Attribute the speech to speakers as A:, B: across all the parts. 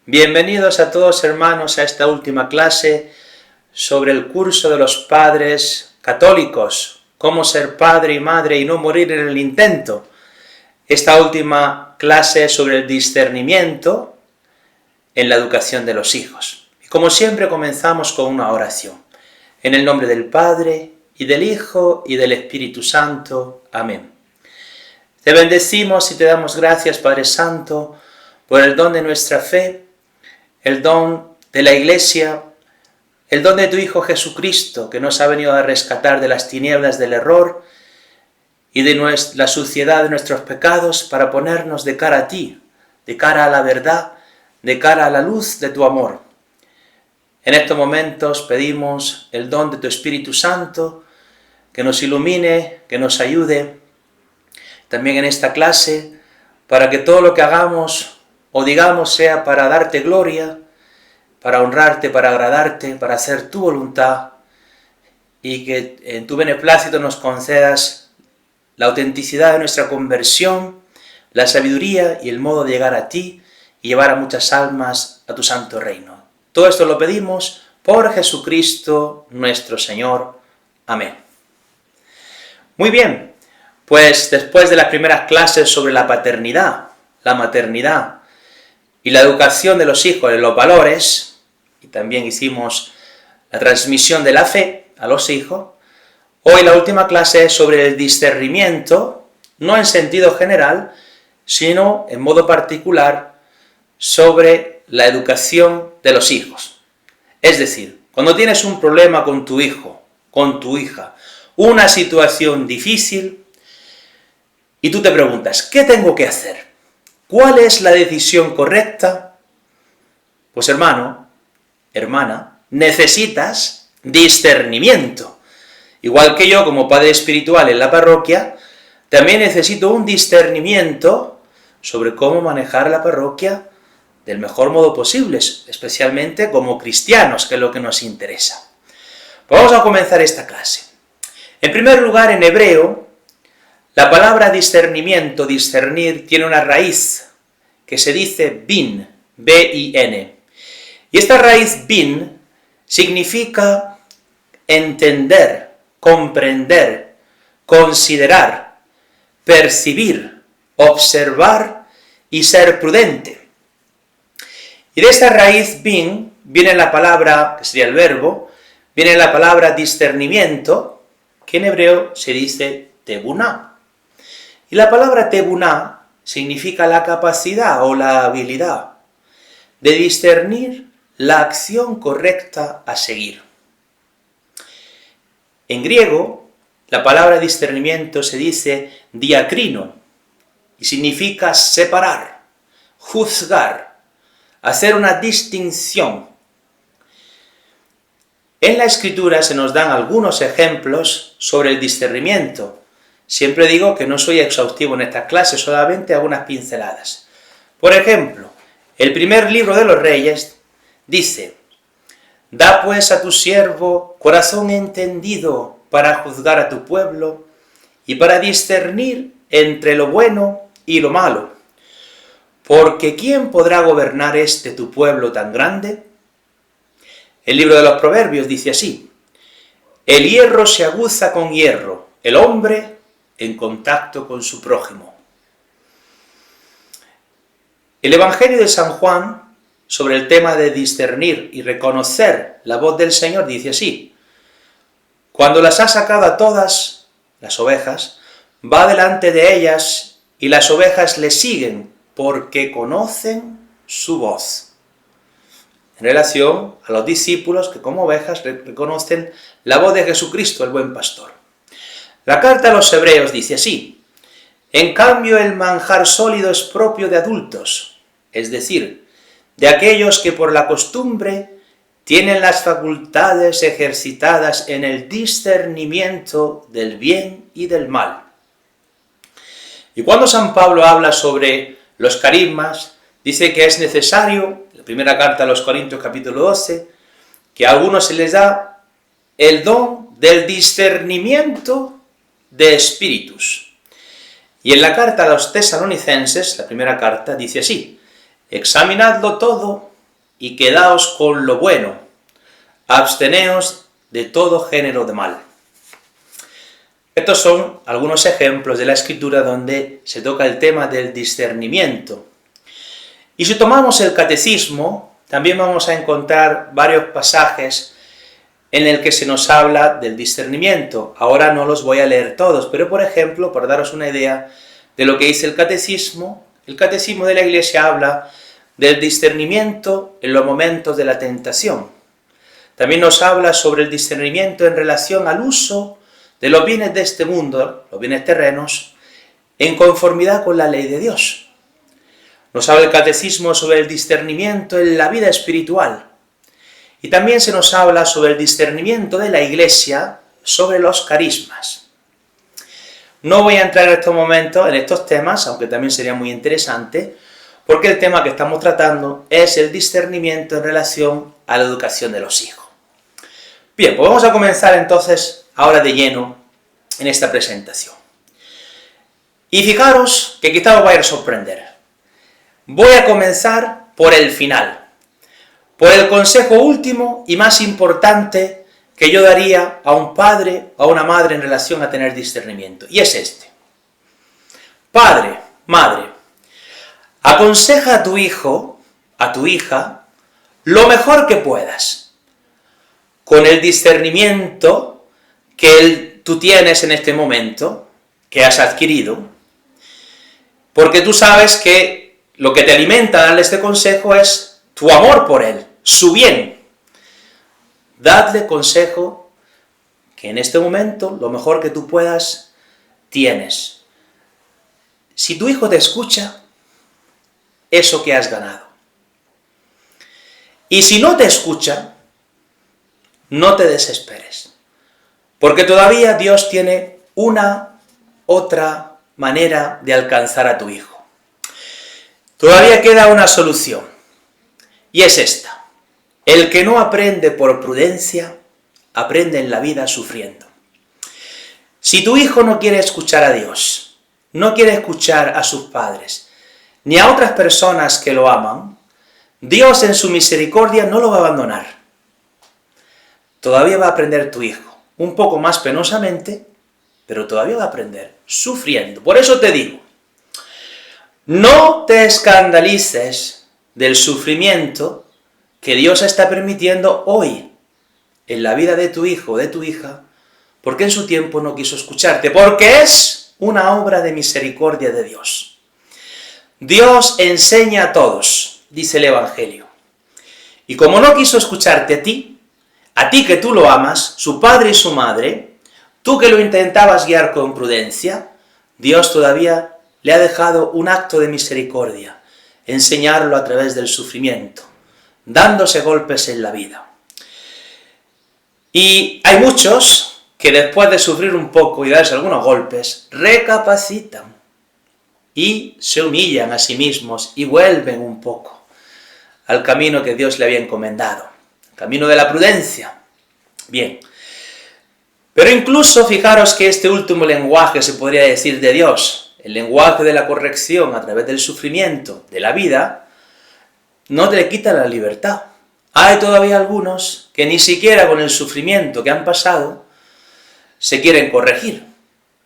A: Bienvenidos a todos, hermanos, a esta última clase sobre el curso de los padres católicos, cómo ser padre y madre y no morir en el intento. Esta última clase sobre el discernimiento en la educación de los hijos. Y como siempre comenzamos con una oración. En el nombre del Padre, y del Hijo, y del Espíritu Santo. Amén. Te bendecimos y te damos gracias, Padre Santo, por el don de nuestra fe, el don de la Iglesia, el don de tu Hijo Jesucristo, que nos ha venido a rescatar de las tinieblas del error y de la suciedad de nuestros pecados para ponernos de cara a ti, de cara a la verdad, de cara a la luz de tu amor. En estos momentos pedimos el don de tu Espíritu Santo, que nos ilumine, que nos ayude, también en esta clase, para que todo lo que hagamos o digamos sea para darte gloria, para honrarte, para agradarte, para hacer tu voluntad, y que en tu beneplácito nos concedas la autenticidad de nuestra conversión, la sabiduría y el modo de llegar a ti y llevar a muchas almas a tu santo reino. Todo esto lo pedimos por Jesucristo nuestro Señor. Amén. Muy bien, pues después de las primeras clases sobre la paternidad, la maternidad y la educación de los hijos en los valores, y también hicimos la transmisión de la fe a los hijos, hoy la última clase es sobre el discernimiento, no en sentido general, sino en modo particular sobre la educación de los hijos. Es decir, cuando tienes un problema con tu hijo, con tu hija, una situación difícil, y tú te preguntas, ¿qué tengo que hacer? ¿Cuál es la decisión correcta? Pues hermano, hermana, necesitas discernimiento. Igual que yo, como padre espiritual en la parroquia, también necesito un discernimiento sobre cómo manejar la parroquia del mejor modo posible, especialmente como cristianos, que es lo que nos interesa. Vamos a comenzar esta clase. En primer lugar, en hebreo, la palabra discernimiento, discernir, tiene una raíz que se dice bin, B-I-N. Y esta raíz bin significa entender, comprender, considerar, percibir, observar y ser prudente. Y de esta raíz bin viene la palabra, que sería el verbo, viene la palabra discernimiento, que en hebreo se dice tebuná. Y la palabra tebuná significa la capacidad o la habilidad de discernir la acción correcta a seguir. En griego, la palabra discernimiento se dice diacrino, y significa separar, juzgar, hacer una distinción. En la Escritura se nos dan algunos ejemplos sobre el discernimiento. Siempre digo que no soy exhaustivo en estas clases, solamente algunas pinceladas. Por ejemplo, el primer libro de los Reyes dice: «Da pues a tu siervo corazón entendido para juzgar a tu pueblo y para discernir entre lo bueno y lo malo. Porque ¿quién podrá gobernar tu pueblo tan grande?». El libro de los Proverbios dice así: «El hierro se aguza con hierro, el hombre en contacto con su prójimo». El Evangelio de San Juan, sobre el tema de discernir y reconocer la voz del Señor, dice así: «Cuando las ha sacado a todas, las ovejas, va delante de ellas, y las ovejas le siguen, porque conocen su voz». En relación a los discípulos que como ovejas reconocen la voz de Jesucristo, el buen pastor. La carta a los Hebreos dice así: «En cambio el manjar sólido es propio de adultos, es decir, de aquellos que por la costumbre tienen las facultades ejercitadas en el discernimiento del bien y del mal». Y cuando San Pablo habla sobre los carismas, dice que es necesario, en la primera carta a los Corintios capítulo 12, que a algunos se les da el don del discernimiento de espíritus. Y en la carta a los Tesalonicenses, la primera carta, dice así: «Examinadlo todo, y quedaos con lo bueno, absteneos de todo género de mal. Estos son algunos ejemplos de la Escritura donde se toca el tema del discernimiento. Y si tomamos el Catecismo, también vamos a encontrar varios pasajes en el que se nos habla del discernimiento. Ahora no los voy a leer todos, pero por ejemplo, para daros una idea de lo que dice el Catecismo de la Iglesia habla del discernimiento en los momentos de la tentación. También nos habla sobre el discernimiento en relación al uso de los bienes de este mundo, los bienes terrenos, en conformidad con la ley de Dios. Nos habla el Catecismo sobre el discernimiento en la vida espiritual. Y también se nos habla sobre el discernimiento de la Iglesia sobre los carismas. No voy a entrar en estos momentos en estos temas, aunque también sería muy interesante, porque el tema que estamos tratando es el discernimiento en relación a la educación de los hijos. Bien, pues vamos a comenzar entonces ahora de lleno en esta presentación. Y fijaros que quizá os vaya a sorprender. Voy a comenzar por el final, por el consejo último y más importante que yo daría a un padre o a una madre en relación a tener discernimiento, y es este. Padre, madre, aconseja a tu hijo, a tu hija, lo mejor que puedas, con el discernimiento que tú tienes en este momento, que has adquirido, porque tú sabes que lo que te alimenta a darle este consejo es tu amor por él, su bien. Dadle consejo que en este momento lo mejor que tú puedas tienes. Si tu hijo te escucha, eso que has ganado. Y si no te escucha, no te desesperes, porque todavía Dios tiene una otra manera de alcanzar a tu hijo. Todavía queda una solución, y es esta. El que no aprende por prudencia, aprende en la vida sufriendo. Si tu hijo no quiere escuchar a Dios, no quiere escuchar a sus padres, ni a otras personas que lo aman, Dios en su misericordia no lo va a abandonar. Todavía va a aprender tu hijo, un poco más penosamente, pero todavía va a aprender, sufriendo. Por eso te digo, no te escandalices del sufrimiento que Dios está permitiendo hoy en la vida de tu hijo o de tu hija, porque en su tiempo no quiso escucharte, porque es una obra de misericordia de Dios. Dios enseña a todos, dice el Evangelio, y como no quiso escucharte a ti que tú lo amas, su padre y su madre, tú que lo intentabas guiar con prudencia, Dios todavía le ha dejado un acto de misericordia, enseñarlo a través del sufrimiento, dándose golpes en la vida. Y hay muchos que después de sufrir un poco y darse algunos golpes, recapacitan y se humillan a sí mismos y vuelven un poco al camino que Dios le había encomendado, el camino de la prudencia. Bien, pero incluso fijaros que este último lenguaje se podría decir de Dios, el lenguaje de la corrección a través del sufrimiento de la vida, no te le quita la libertad. Hay todavía algunos que ni siquiera con el sufrimiento que han pasado se quieren corregir,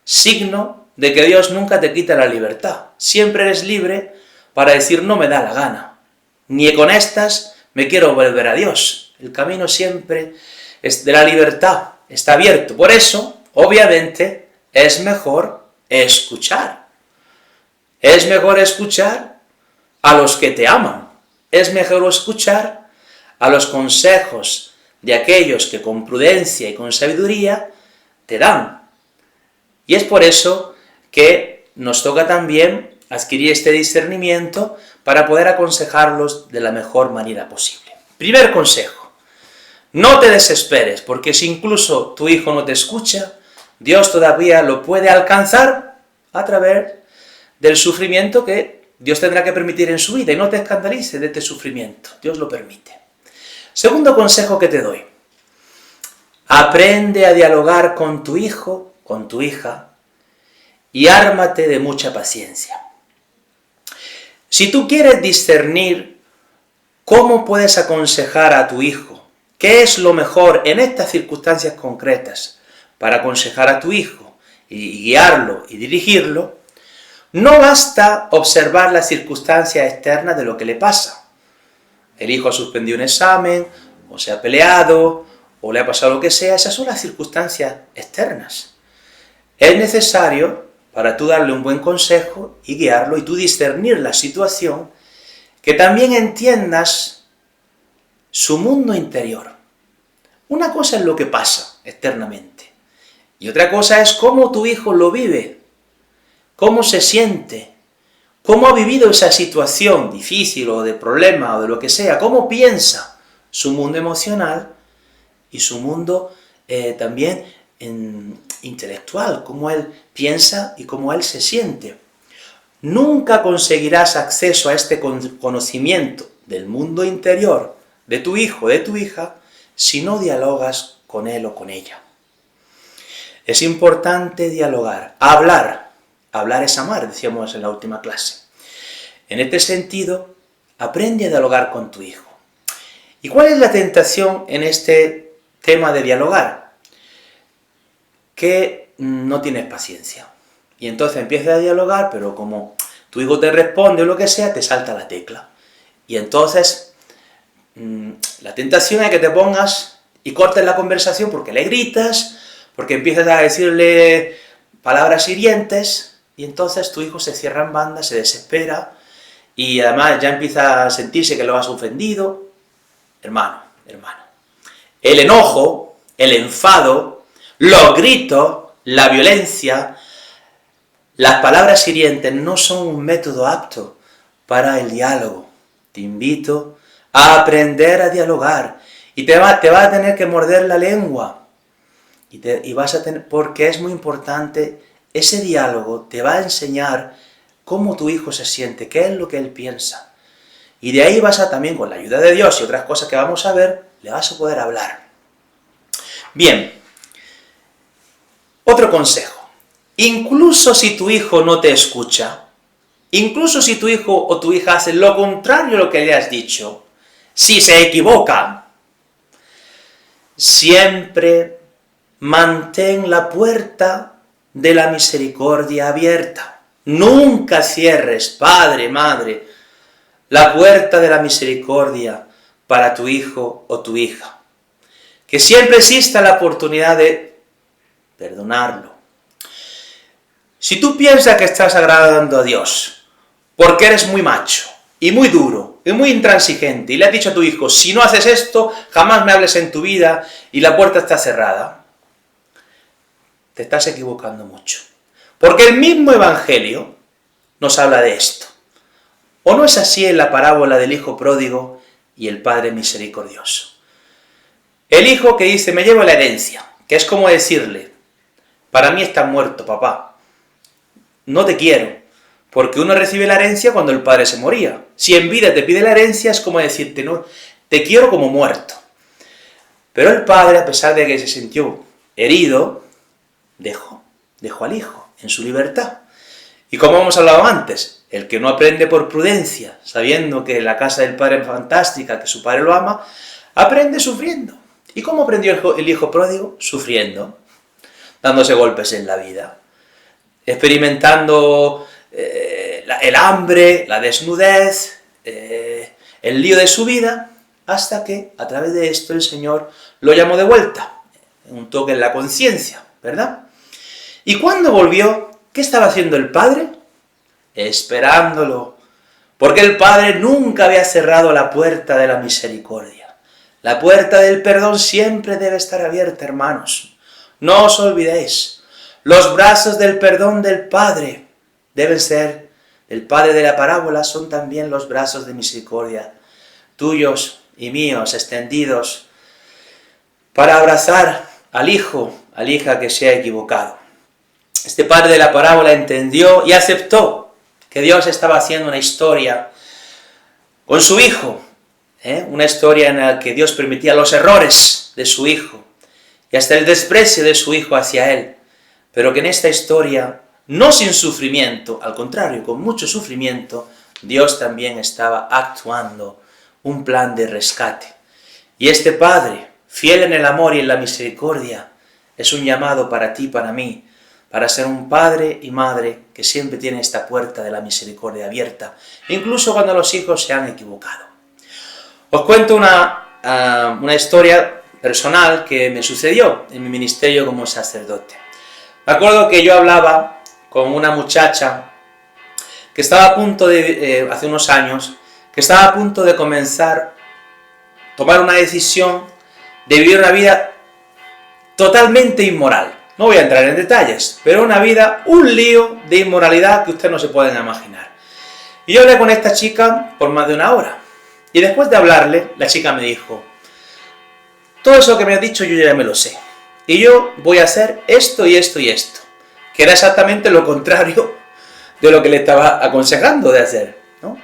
A: signo de que Dios nunca te quita la libertad. Siempre eres libre para decir no me da la gana, ni con estas me quiero volver a Dios. El camino siempre es de la libertad, está abierto. Por eso, obviamente, es mejor escuchar. Es mejor escuchar a los que te aman. Es mejor escuchar a los consejos de aquellos que con prudencia y con sabiduría te dan. Y es por eso que nos toca también adquirir este discernimiento para poder aconsejarlos de la mejor manera posible. Primer consejo, no te desesperes, porque si incluso tu hijo no te escucha, Dios todavía lo puede alcanzar a través del sufrimiento que Dios tendrá que permitir en su vida, y no te escandalices de este sufrimiento, Dios lo permite. Segundo consejo que te doy, aprende a dialogar con tu hijo, con tu hija, y ármate de mucha paciencia. Si tú quieres discernir ¿Cómo puedes aconsejar a tu hijo? ¿Qué es lo mejor en estas circunstancias concretas para aconsejar a tu hijo y guiarlo y dirigirlo? No basta observar las circunstancias externas de lo que le pasa. El hijo ha suspendido un examen, o se ha peleado, o le ha pasado lo que sea. Esas son las circunstancias externas. Es necesario, para tú darle un buen consejo y guiarlo, y tú discernir la situación, que también entiendas su mundo interior. Una cosa es lo que pasa externamente, y otra cosa es cómo tu hijo lo vive, cómo se siente, cómo ha vivido esa situación difícil o de problema o de lo que sea, cómo piensa su mundo emocional y su mundo también intelectual, cómo él piensa y cómo él se siente. Nunca conseguirás acceso a este conocimiento del mundo interior de tu hijo o de tu hija si no dialogas con él o con ella. Es importante dialogar, hablar. Hablar es amar, decíamos en la última clase. En este sentido, aprende a dialogar con tu hijo. ¿Y cuál es la tentación en este tema de dialogar? Que no tienes paciencia. Y entonces empiezas a dialogar, pero como tu hijo te responde o lo que sea, te salta la tecla. Y entonces la tentación es que te pongas y cortes la conversación porque le gritas, porque empiezas a decirle palabras hirientes, y entonces tu hijo se cierra en banda, se desespera, y además ya empieza a sentirse que lo has ofendido. Hermano, el enojo, el enfado, los gritos, la violencia, las palabras hirientes no son un método apto para el diálogo. Te invito a aprender a dialogar, y te va a tener que morder la lengua, y vas a tener, porque es muy importante. Ese diálogo te va a enseñar cómo tu hijo se siente, qué es lo que él piensa. Y de ahí vas a también, con la ayuda de Dios y otras cosas que vamos a ver, le vas a poder hablar. Bien, otro consejo. Incluso si tu hijo no te escucha, incluso si tu hijo o tu hija hace lo contrario a lo que le has dicho, si se equivoca, siempre mantén la puerta de la misericordia abierta. Nunca cierres, padre, madre, la puerta de la misericordia para tu hijo o tu hija. Que siempre exista la oportunidad de perdonarlo. Si tú piensas que estás agradando a Dios porque eres muy macho y muy duro y muy intransigente y le has dicho a tu hijo, si no haces esto, jamás me hables en tu vida, y la puerta está cerrada, te estás equivocando mucho. Porque el mismo Evangelio nos habla de esto. ¿O no es así en la parábola del hijo pródigo y el padre misericordioso? El hijo que dice, me llevo la herencia, que es como decirle, para mí estás muerto, papá, no te quiero, porque uno recibe la herencia cuando el padre se moría. Si en vida te pide la herencia, es como decirte, no, te quiero como muerto. Pero el padre, a pesar de que se sintió herido, dejó al hijo en su libertad. Y como hemos hablado antes, el que no aprende por prudencia, sabiendo que la casa del padre es fantástica, que su padre lo ama, aprende sufriendo. ¿Y cómo aprendió el hijo pródigo? Sufriendo, dándose golpes en la vida, experimentando el hambre, la desnudez, el lío de su vida, hasta que a través de esto el Señor lo llamó de vuelta, un toque en la conciencia, ¿verdad? Y cuando volvió, ¿qué estaba haciendo el padre? Esperándolo, porque el padre nunca había cerrado la puerta de la misericordia. La puerta del perdón siempre debe estar abierta, hermanos. No os olvidéis, los brazos del perdón del Padre deben ser, el Padre de la parábola son también los brazos de misericordia, tuyos y míos, extendidos, para abrazar al hijo, a la hija que se ha equivocado. Este padre de la parábola entendió y aceptó que Dios estaba haciendo una historia con su hijo, una historia en la que Dios permitía los errores de su hijo y hasta el desprecio de su hijo hacia él, pero que en esta historia, no sin sufrimiento, al contrario, con mucho sufrimiento, Dios también estaba actuando un plan de rescate. Y este Padre, fiel en el amor y en la misericordia, es un llamado para ti y para mí, para ser un padre y madre que siempre tiene esta puerta de la misericordia abierta, incluso cuando los hijos se han equivocado. Os cuento una historia personal que me sucedió en mi ministerio como sacerdote. Me acuerdo que yo hablaba con una muchacha que estaba a punto de, hace unos años, que estaba a punto de tomar una decisión de vivir una vida totalmente inmoral. No voy a entrar en detalles, pero una vida, un lío de inmoralidad que ustedes no se pueden imaginar. Y yo hablé con esta chica por más de una hora. Y después de hablarle, la chica me dijo, todo eso que me has dicho yo ya me lo sé. Y yo voy a hacer esto y esto y esto. Que era exactamente lo contrario de lo que le estaba aconsejando de hacer, ¿no?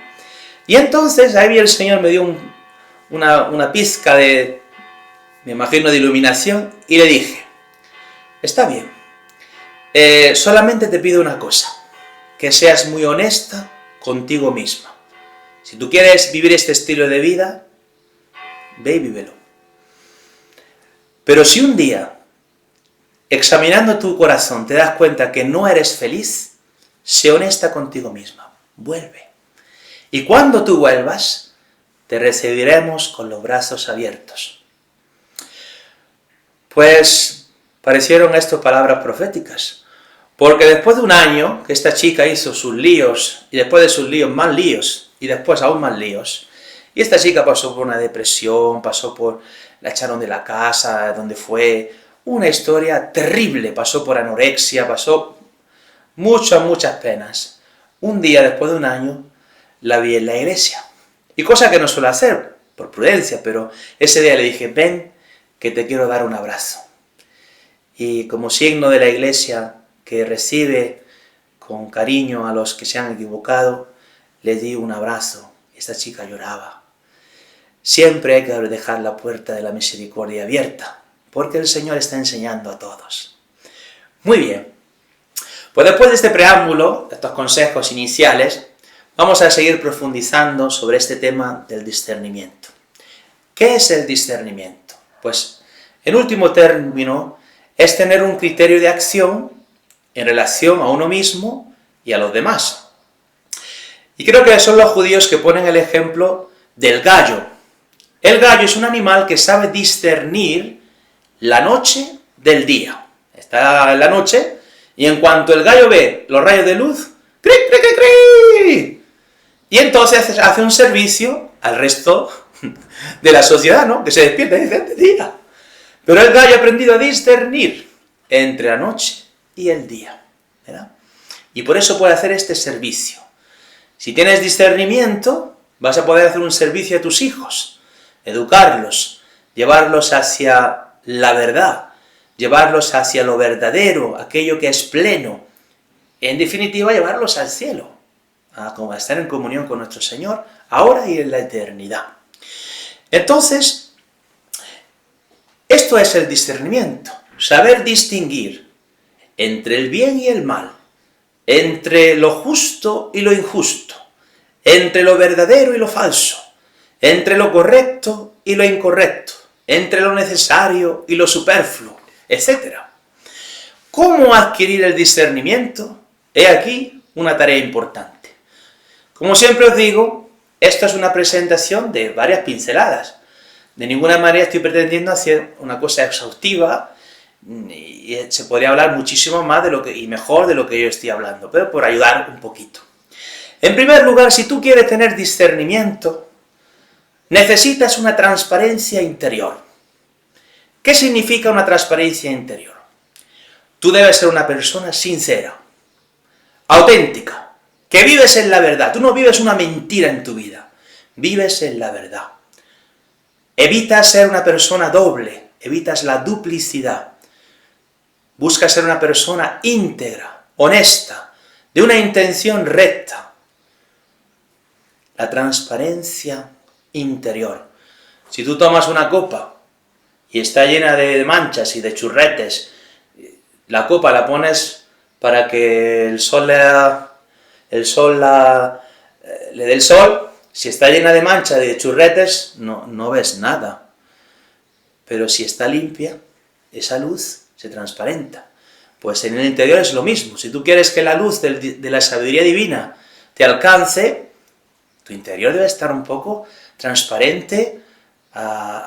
A: Y entonces ahí el Señor me dio una pizca de, me imagino, de iluminación, y le dije, está bien, solamente te pido una cosa, que seas muy honesta contigo misma. Si tú quieres vivir este estilo de vida, ve y vívelo. Pero si un día, examinando tu corazón, te das cuenta que no eres feliz, sé honesta contigo misma, vuelve. Y cuando tú vuelvas, te recibiremos con los brazos abiertos. Pues parecieron estas palabras proféticas, porque después de un año que esta chica hizo sus líos, y después de sus líos más líos, y después aún más líos, y esta chica pasó por una depresión, la echaron de la casa donde fue, una historia terrible, pasó por anorexia, pasó muchas penas. Un día, después de un año, la vi en la iglesia, y cosa que no suelo hacer, por prudencia, pero ese día le dije, ven, que te quiero dar un abrazo. Y como signo de la iglesia que recibe con cariño a los que se han equivocado, le di un abrazo. Esta chica lloraba. Siempre hay que dejar la puerta de la misericordia abierta, porque el Señor está enseñando a todos. Muy bien. Pues después de este preámbulo, de estos consejos iniciales, vamos a seguir profundizando sobre este tema del discernimiento. ¿Qué es el discernimiento? Pues, en último término, es tener un criterio de acción en relación a uno mismo y a los demás. Y creo que son los judíos que ponen el ejemplo del gallo. El gallo es un animal que sabe discernir la noche del día. Está en la noche, y en cuanto el gallo ve los rayos de luz, ¡cri, cri, cri, cri! Y entonces hace un servicio al resto de la sociedad, ¿no? Que se despierta y dice, de día. Pero el gallo ha aprendido a discernir entre la noche y el día, ¿verdad? Y por eso puede hacer este servicio. Si tienes discernimiento, vas a poder hacer un servicio a tus hijos, educarlos, llevarlos hacia la verdad, llevarlos hacia lo verdadero, aquello que es pleno. En definitiva, llevarlos al cielo, a estar en comunión con nuestro Señor, ahora y en la eternidad. Entonces, esto es el discernimiento, saber distinguir entre el bien y el mal, entre lo justo y lo injusto, entre lo verdadero y lo falso, entre lo correcto y lo incorrecto, entre lo necesario y lo superfluo, etc. ¿Cómo adquirir el discernimiento? He aquí una tarea importante. Como siempre os digo, esto es una presentación de varias pinceladas. De ninguna manera estoy pretendiendo hacer una cosa exhaustiva, y se podría hablar muchísimo más y mejor de lo que yo estoy hablando, pero por ayudar un poquito. En primer lugar, si tú quieres tener discernimiento, necesitas una transparencia interior. ¿Qué significa una transparencia interior? Tú debes ser una persona sincera, auténtica, que vives en la verdad. Tú no vives una mentira en tu vida, vives en la verdad. Evitas ser una persona doble, evitas la duplicidad. Buscas ser una persona íntegra, honesta, de una intención recta. La transparencia interior. Si tú tomas una copa y está llena de manchas y de churretes, la copa la pones para que el sol le dé el sol, Si está llena de mancha, de churretes, no ves nada. Pero si está limpia, esa luz se transparenta. Pues en el interior es lo mismo. Si tú quieres que la luz de la sabiduría divina te alcance, tu interior debe estar un poco transparente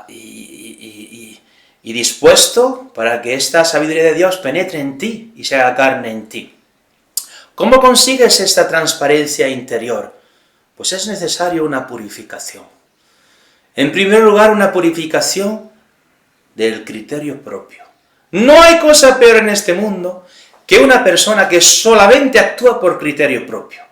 A: y dispuesto para que esta sabiduría de Dios penetre en ti y se haga carne en ti. ¿Cómo consigues esta transparencia interior? Pues es necesario una purificación. En primer lugar, una purificación del criterio propio. No hay cosa peor en este mundo que una persona que solamente actúa por criterio propio.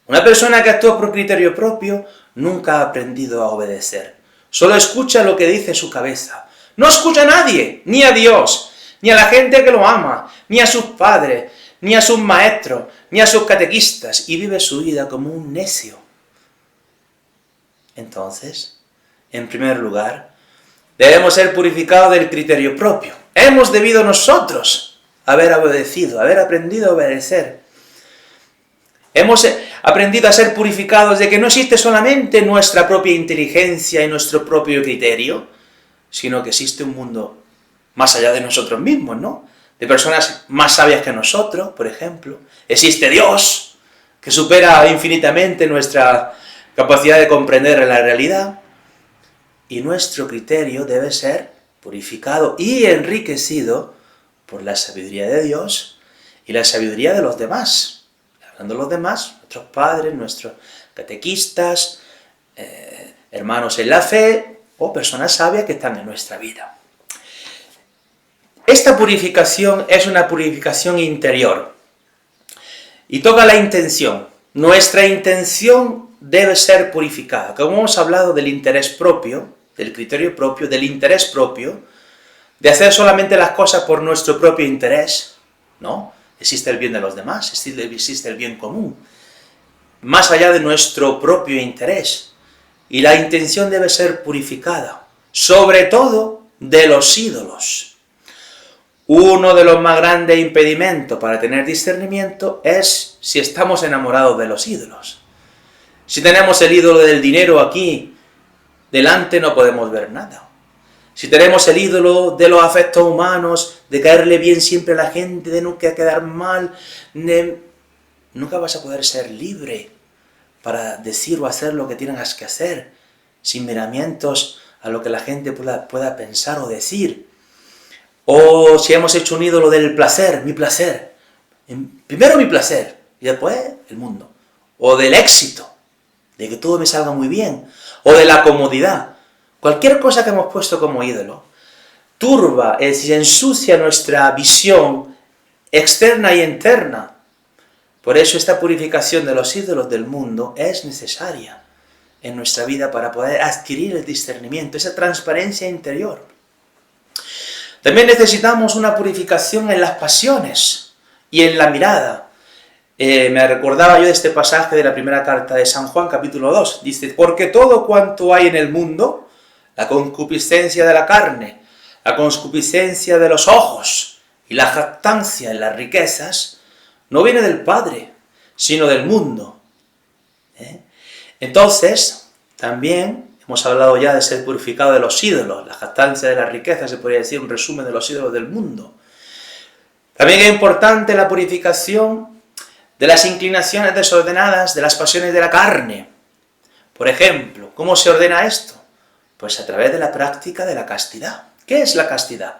A: Una persona que actúa por criterio propio nunca ha aprendido a obedecer. Solo escucha lo que dice su cabeza. No escucha a nadie, ni a Dios, ni a la gente que lo ama, ni a sus padres, ni a sus maestros, ni a sus catequistas, y vive su vida como un necio. Entonces, en primer lugar, debemos ser purificados del criterio propio. Hemos debido nosotros haber obedecido, haber aprendido a obedecer. Hemos aprendido a ser purificados de que no existe solamente nuestra propia inteligencia y nuestro propio criterio, sino que existe un mundo más allá de nosotros mismos, ¿no? De personas más sabias que nosotros, por ejemplo. Existe Dios, que supera infinitamente nuestra capacidad de comprender la realidad. Y nuestro criterio debe ser purificado y enriquecido por la sabiduría de Dios y la sabiduría de los demás. Hablando de los demás, nuestros padres, nuestros catequistas, hermanos en la fe o personas sabias que están en nuestra vida. Esta purificación es una purificación interior y toca la intención. Nuestra intención debe ser purificada. Como hemos hablado del interés propio, del criterio propio, del interés propio, de hacer solamente las cosas por nuestro propio interés, ¿no? Existe el bien de los demás, existe el bien común, más allá de nuestro propio interés. Y la intención debe ser purificada, sobre todo de los ídolos. Uno de los más grandes impedimentos para tener discernimiento es si estamos enamorados de los ídolos. Si tenemos el ídolo del dinero aquí delante, no podemos ver nada. Si tenemos el ídolo de los afectos humanos, de caerle bien siempre a la gente, de nunca quedar mal, nunca vas a poder ser libre para decir o hacer lo que tengas que hacer, sin miramientos a lo que la gente pueda pensar o decir. O si hemos hecho un ídolo del placer, mi placer. Primero mi placer, y después el mundo. O del éxito, de que todo me salga muy bien. O de la comodidad. Cualquier cosa que hemos puesto como ídolo turba, es decir, ensucia nuestra visión externa y interna. Por eso esta purificación de los ídolos del mundo es necesaria en nuestra vida para poder adquirir el discernimiento, esa transparencia interior. También necesitamos una purificación en las pasiones y en la mirada. Me recordaba yo de este pasaje de la primera carta de San Juan, capítulo 2. Dice, porque todo cuanto hay en el mundo, la concupiscencia de la carne, la concupiscencia de los ojos y la jactancia en las riquezas, no viene del Padre, sino del mundo. Entonces, también hemos hablado ya de ser purificado de los ídolos, la jactancia de las riquezas, se podría decir un resumen de los ídolos del mundo. También es importante la purificación de las inclinaciones desordenadas, de las pasiones de la carne. Por ejemplo, ¿cómo se ordena esto? Pues a través de la práctica de la castidad. ¿Qué es la castidad?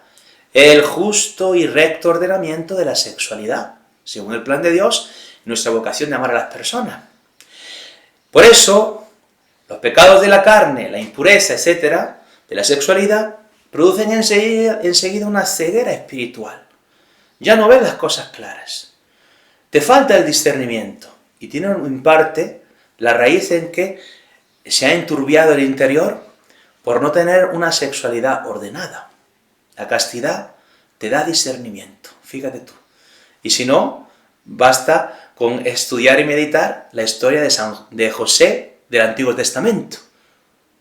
A: El justo y recto ordenamiento de la sexualidad, según el plan de Dios, nuestra vocación de amar a las personas. Por eso, los pecados de la carne, la impureza, etc., de la sexualidad, producen enseguida una ceguera espiritual. Ya no ves las cosas claras. Te falta el discernimiento, y tiene en parte la raíz en que se ha enturbiado el interior por no tener una sexualidad ordenada. La castidad te da discernimiento, fíjate tú. Y si no, basta con estudiar y meditar la historia de José del Antiguo Testamento.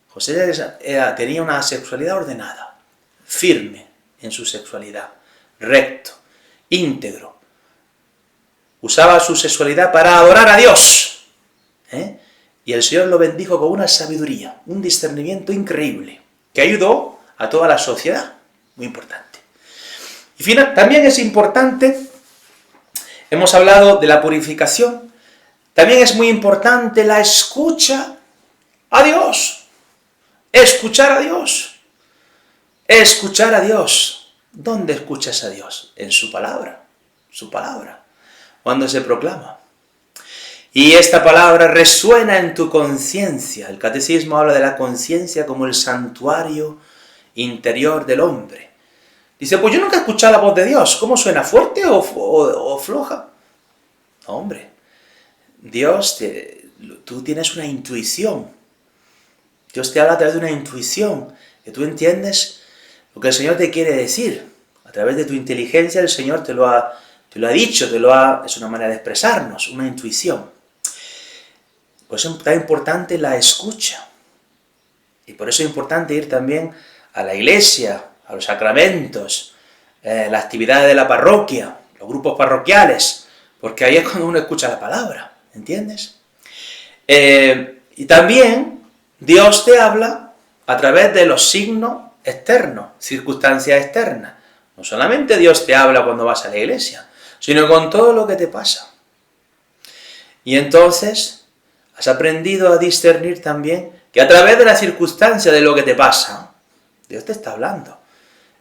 A: José tenía una sexualidad ordenada, firme en su sexualidad, recto, íntegro. Usaba su sexualidad para adorar a Dios. Y el Señor lo bendijo con una sabiduría, un discernimiento increíble, que ayudó a toda la sociedad. Muy importante. Y también es importante, hemos hablado de la purificación, también es muy importante la escucha a Dios. Escuchar a Dios. Escuchar a Dios. ¿Dónde escuchas a Dios? En su palabra. Su palabra. Cuando se proclama. Y esta palabra resuena en tu conciencia. El catecismo habla de la conciencia como el santuario interior del hombre. Dice, pues yo nunca he escuchado la voz de Dios. ¿Cómo suena? ¿Fuerte o floja? No, hombre. Dios, tú tienes una intuición. Dios te habla a través de una intuición, que tú entiendes lo que el Señor te quiere decir. A través de tu inteligencia el Señor te lo ha dicho, es una manera de expresarnos, una intuición. Por eso es tan importante la escucha. Y por eso es importante ir también a la iglesia, a los sacramentos, las actividades de la parroquia, los grupos parroquiales, porque ahí es cuando uno escucha la palabra, ¿entiendes? Y también Dios te habla a través de los signos externos, circunstancias externas. No solamente Dios te habla cuando vas a la iglesia, sino con todo lo que te pasa. Y entonces has aprendido a discernir también que a través de la circunstancia de lo que te pasa, Dios te está hablando.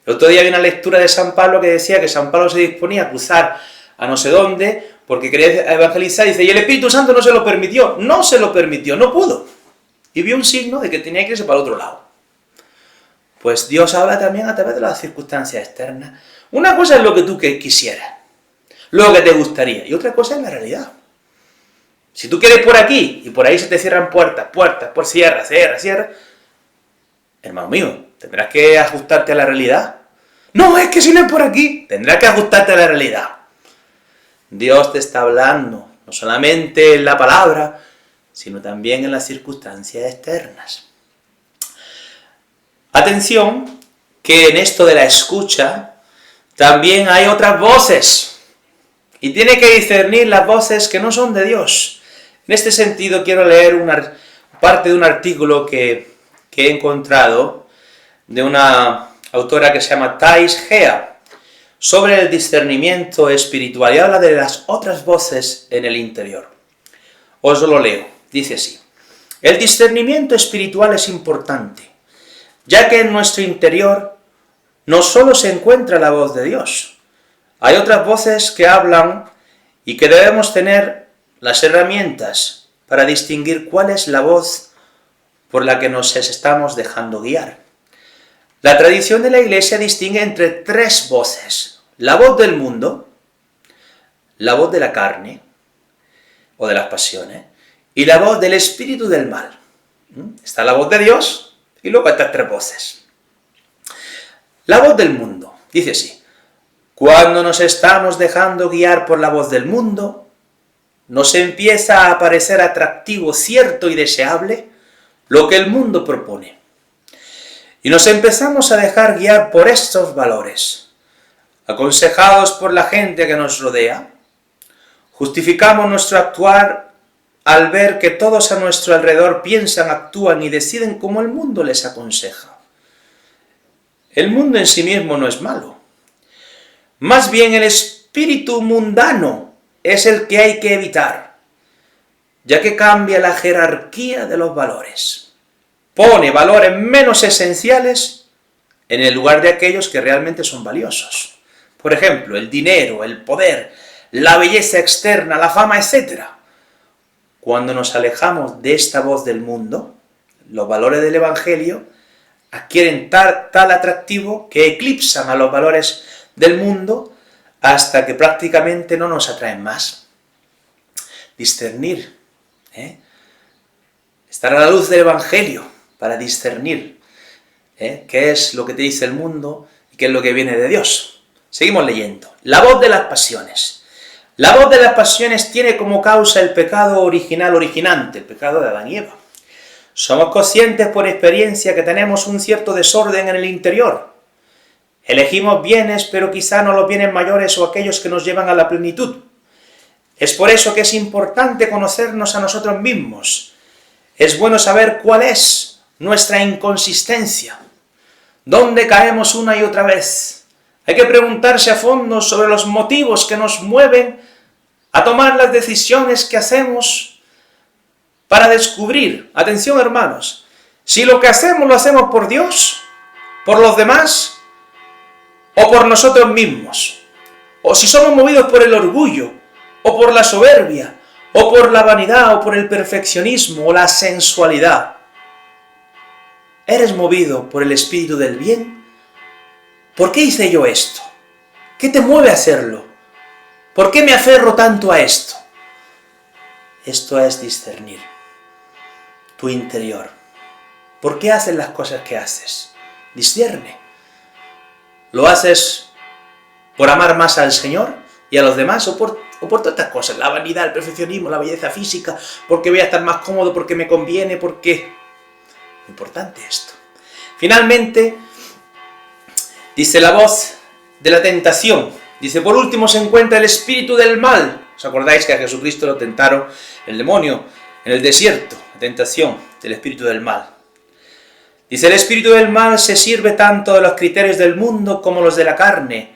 A: El otro día había una lectura de San Pablo que decía que San Pablo se disponía a cruzar a no sé dónde porque quería evangelizar, y dice, y el Espíritu Santo no se lo permitió, no pudo. Y vio un signo de que tenía que irse para el otro lado. Pues Dios habla también a través de las circunstancias externas. Una cosa es lo que tú quisieras, lo que te gustaría, y otra cosa es la realidad. Si tú quieres por aquí, y por ahí se te cierran puertas, por cierra, hermano mío, tendrás que ajustarte a la realidad. No, es que si no es por aquí, tendrás que ajustarte a la realidad. Dios te está hablando, no solamente en la palabra, sino también en las circunstancias externas. Atención, que en esto de la escucha, también hay otras voces, y tiene que discernir las voces que no son de Dios. En este sentido quiero leer parte de un artículo que he encontrado de una autora que se llama Thais Gea, sobre el discernimiento espiritual, y habla de las otras voces en el interior. Os lo leo, dice así: el discernimiento espiritual es importante, ya que en nuestro interior no solo se encuentra la voz de Dios, hay otras voces que hablan y que debemos tener las herramientas para distinguir cuál es la voz por la que nos estamos dejando guiar. La tradición de la Iglesia distingue entre tres voces: la voz del mundo, la voz de la carne, o de las pasiones, y la voz del espíritu del mal. Está la voz de Dios, y luego estas tres voces. La voz del mundo, dice así: cuando nos estamos dejando guiar por la voz del mundo, nos empieza a parecer atractivo, cierto y deseable lo que el mundo propone. Y nos empezamos a dejar guiar por estos valores. Aconsejados por la gente que nos rodea, justificamos nuestro actuar al ver que todos a nuestro alrededor piensan, actúan y deciden como el mundo les aconseja. El mundo en sí mismo no es malo. Más bien el espíritu mundano es el que hay que evitar, ya que cambia la jerarquía de los valores. Pone valores menos esenciales en el lugar de aquellos que realmente son valiosos. Por ejemplo, el dinero, el poder, la belleza externa, la fama, etc. Cuando nos alejamos de esta voz del mundo, los valores del Evangelio adquieren tal atractivo que eclipsan a los valores del mundo hasta que prácticamente no nos atraen más. Discernir, estar a la luz del Evangelio para discernir qué es lo que te dice el mundo y qué es lo que viene de Dios. Seguimos leyendo. La voz de las pasiones. La voz de las pasiones tiene como causa el pecado originante, el pecado de Adán y Eva. Somos conscientes por experiencia que tenemos un cierto desorden en el interior. Elegimos bienes, pero quizá no los bienes mayores o aquellos que nos llevan a la plenitud. Es por eso que es importante conocernos a nosotros mismos. Es bueno saber cuál es nuestra inconsistencia, dónde caemos una y otra vez. Hay que preguntarse a fondo sobre los motivos que nos mueven a tomar las decisiones que hacemos para descubrir, atención hermanos, si lo que hacemos lo hacemos por Dios, por los demás o por nosotros mismos, o si somos movidos por el orgullo, o por la soberbia, o por la vanidad, o por el perfeccionismo, o la sensualidad. ¿Eres movido por el espíritu del bien? ¿Por qué hice yo esto? ¿Qué te mueve a hacerlo? ¿Por qué me aferro tanto a esto? Esto es discernir tu interior. ¿Por qué haces las cosas que haces? Discierne. ¿Lo haces por amar más al Señor y a los demás o por todas estas cosas? La vanidad, el perfeccionismo, la belleza física, porque voy a estar más cómodo, porque me conviene, porque... Importante esto. Finalmente, dice la voz de la tentación. Dice, por último se encuentra el espíritu del mal. ¿Os acordáis que a Jesucristo lo tentaron el demonio en el desierto? La tentación del espíritu del mal. Dice, el espíritu del mal se sirve tanto de los criterios del mundo como los de la carne,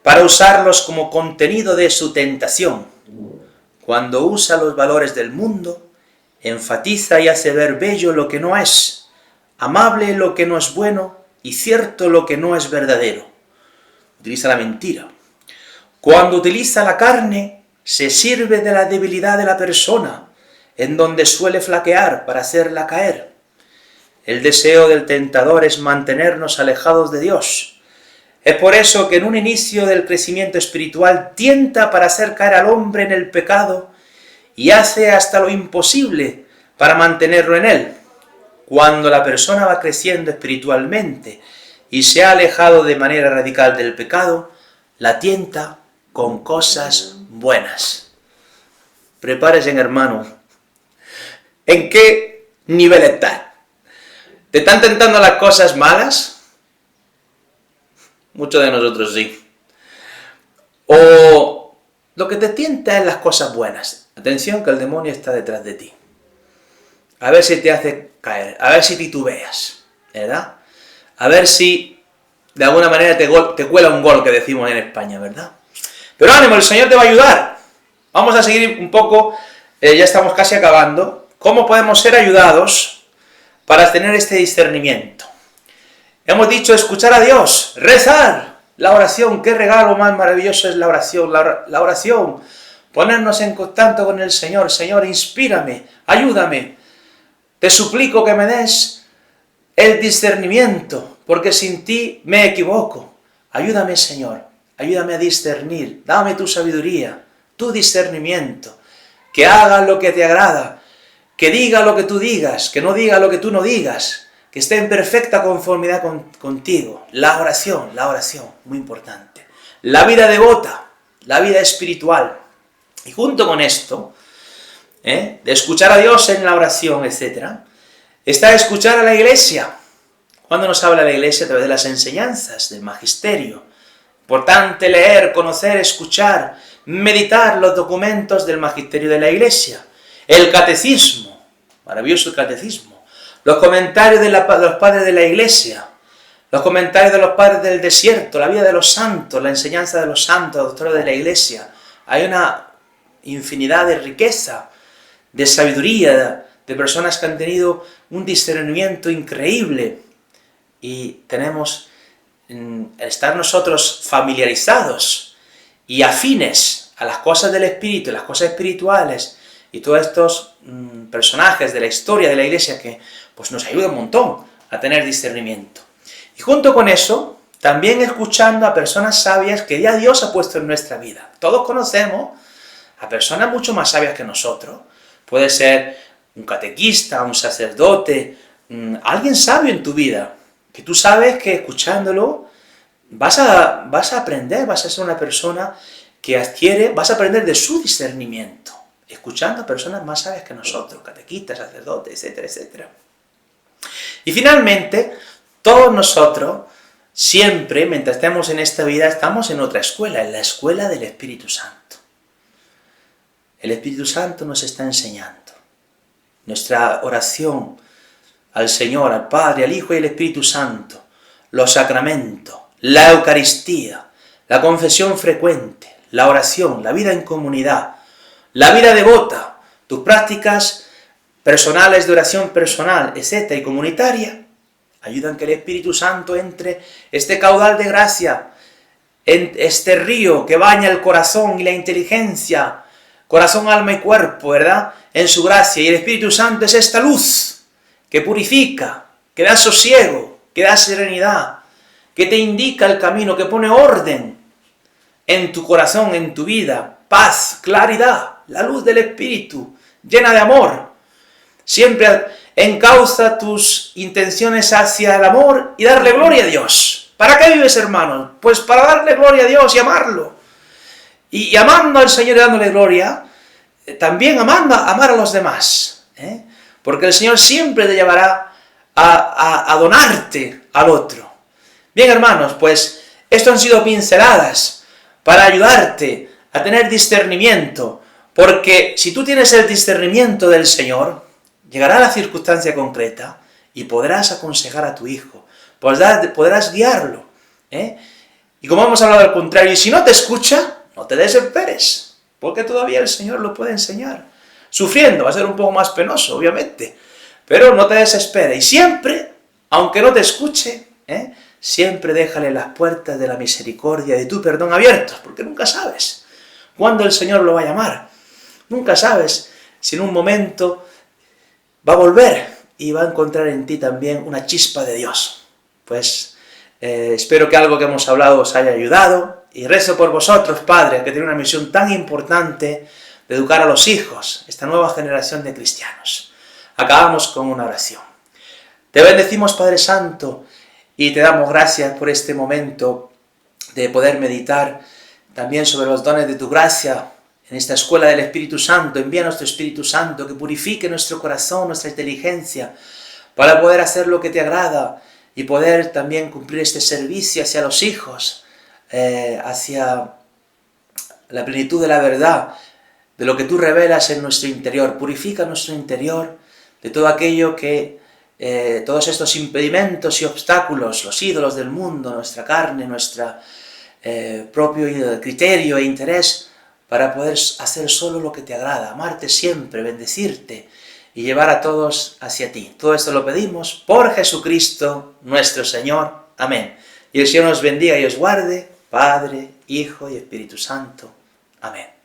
A: para usarlos como contenido de su tentación. Cuando usa los valores del mundo, enfatiza y hace ver bello lo que no es, amable lo que no es bueno y cierto lo que no es verdadero. Utiliza la mentira. Cuando utiliza la carne, se sirve de la debilidad de la persona, en donde suele flaquear para hacerla caer. El deseo del tentador es mantenernos alejados de Dios. Es por eso que en un inicio del crecimiento espiritual tienta para hacer caer al hombre en el pecado y hace hasta lo imposible para mantenerlo en él. Cuando la persona va creciendo espiritualmente y se ha alejado de manera radical del pecado, la tienta con cosas buenas. Prepárese, hermano. ¿En qué nivel estás? ¿Te están tentando las cosas malas? Muchos de nosotros sí. O lo que te tienta es las cosas buenas. Atención que el demonio está detrás de ti. A ver si te hace caer, a ver si titubeas, ¿verdad? A ver si de alguna manera te cuela un gol, que decimos en España, ¿verdad? Pero ánimo, el Señor te va a ayudar. Vamos a seguir un poco, ya estamos casi acabando. ¿Cómo podemos ser ayudados para tener este discernimiento? Hemos dicho escuchar a Dios, rezar, la oración. Qué regalo más maravilloso es la oración. La oración, ponernos en contacto con el Señor. Señor, inspírame, ayúdame. Te suplico que me des el discernimiento, porque sin ti me equivoco. Ayúdame, Señor, ayúdame a discernir. Dame tu sabiduría, tu discernimiento. Que haga lo que te agrada, que diga lo que tú digas, que no diga lo que tú no digas. Que esté en perfecta conformidad contigo. La oración, muy importante. La vida devota, la vida espiritual. Y junto con esto, de escuchar a Dios en la oración, etc., está escuchar a la Iglesia. ¿Cuándo nos habla la Iglesia? A través de las enseñanzas, del magisterio. Importante leer, conocer, escuchar, meditar los documentos del magisterio de la Iglesia. El catecismo, maravilloso el catecismo. Los comentarios de los padres de la Iglesia, los comentarios de los padres del desierto, la vida de los santos, la enseñanza de los santos, doctores de la Iglesia. Hay una infinidad de riqueza, de sabiduría, de personas que han tenido un discernimiento increíble. Y tenemos estar nosotros familiarizados y afines a las cosas del Espíritu, las cosas espirituales, y todos estos personajes de la historia de la Iglesia que pues, nos ayudan un montón a tener discernimiento. Y junto con eso, también escuchando a personas sabias que ya Dios ha puesto en nuestra vida. Todos conocemos a personas mucho más sabias que nosotros. Puede ser un catequista, un sacerdote, alguien sabio en tu vida, que tú sabes que escuchándolo vas a aprender, vas a ser una persona que vas a aprender de su discernimiento, escuchando a personas más sabias que nosotros, catequistas, sacerdotes, etcétera, etcétera. Y finalmente, todos nosotros, siempre, mientras estemos en esta vida, estamos en otra escuela, en la escuela del Espíritu Santo. El Espíritu Santo nos está enseñando, nuestra oración al Señor, al Padre, al Hijo y al Espíritu Santo, los sacramentos, la Eucaristía, la confesión frecuente, la oración, la vida en comunidad, la vida devota, tus prácticas personales de oración personal, etc. y comunitaria, ayudan que el Espíritu Santo entre este caudal de gracia, en este río que baña el corazón y la inteligencia, corazón, alma y cuerpo, ¿verdad?, en su gracia. Y el Espíritu Santo es esta luz que purifica, que da sosiego, que da serenidad, que te indica el camino, que pone orden en tu corazón, en tu vida, paz, claridad, la luz del Espíritu, llena de amor. Siempre encauza tus intenciones hacia el amor y darle gloria a Dios. ¿Para qué vives, hermanos? Pues para darle gloria a Dios y amarlo. Y amando al Señor y dándole gloria, también amar a los demás. Porque el Señor siempre te llevará a donarte al otro. Bien, hermanos, pues esto han sido pinceladas para ayudarte a tener discernimiento. Porque si tú tienes el discernimiento del Señor, llegará la circunstancia concreta y podrás aconsejar a tu hijo, podrás guiarlo. Y como hemos hablado al contrario, y si no te escucha, no te desesperes, porque todavía el Señor lo puede enseñar. Sufriendo, va a ser un poco más penoso, obviamente, pero no te desesperes. Y siempre, aunque no te escuche, siempre déjale las puertas de la misericordia, de tu perdón abiertas, porque nunca sabes cuándo el Señor lo va a llamar. Nunca sabes si en un momento va a volver y va a encontrar en ti también una chispa de Dios. Pues espero que algo que hemos hablado os haya ayudado, y rezo por vosotros, padres, que tienen una misión tan importante de educar a los hijos, esta nueva generación de cristianos. Acabamos con una oración. Te bendecimos, Padre Santo, y te damos gracias por este momento de poder meditar también sobre los dones de tu gracia en esta escuela del Espíritu Santo. Envíanos tu Espíritu Santo que purifique nuestro corazón, nuestra inteligencia, para poder hacer lo que te agrada y poder también cumplir este servicio hacia los hijos, hacia la plenitud de la verdad, de lo que tú revelas en nuestro interior. Purifica nuestro interior de todo aquello que, todos estos impedimentos y obstáculos, los ídolos del mundo, nuestra carne, nuestro propio criterio e interés, para poder hacer solo lo que te agrada, amarte siempre, bendecirte y llevar a todos hacia ti. Todo esto lo pedimos por Jesucristo nuestro Señor. Amén. Y el Señor nos bendiga y os guarde, Padre, Hijo y Espíritu Santo. Amén.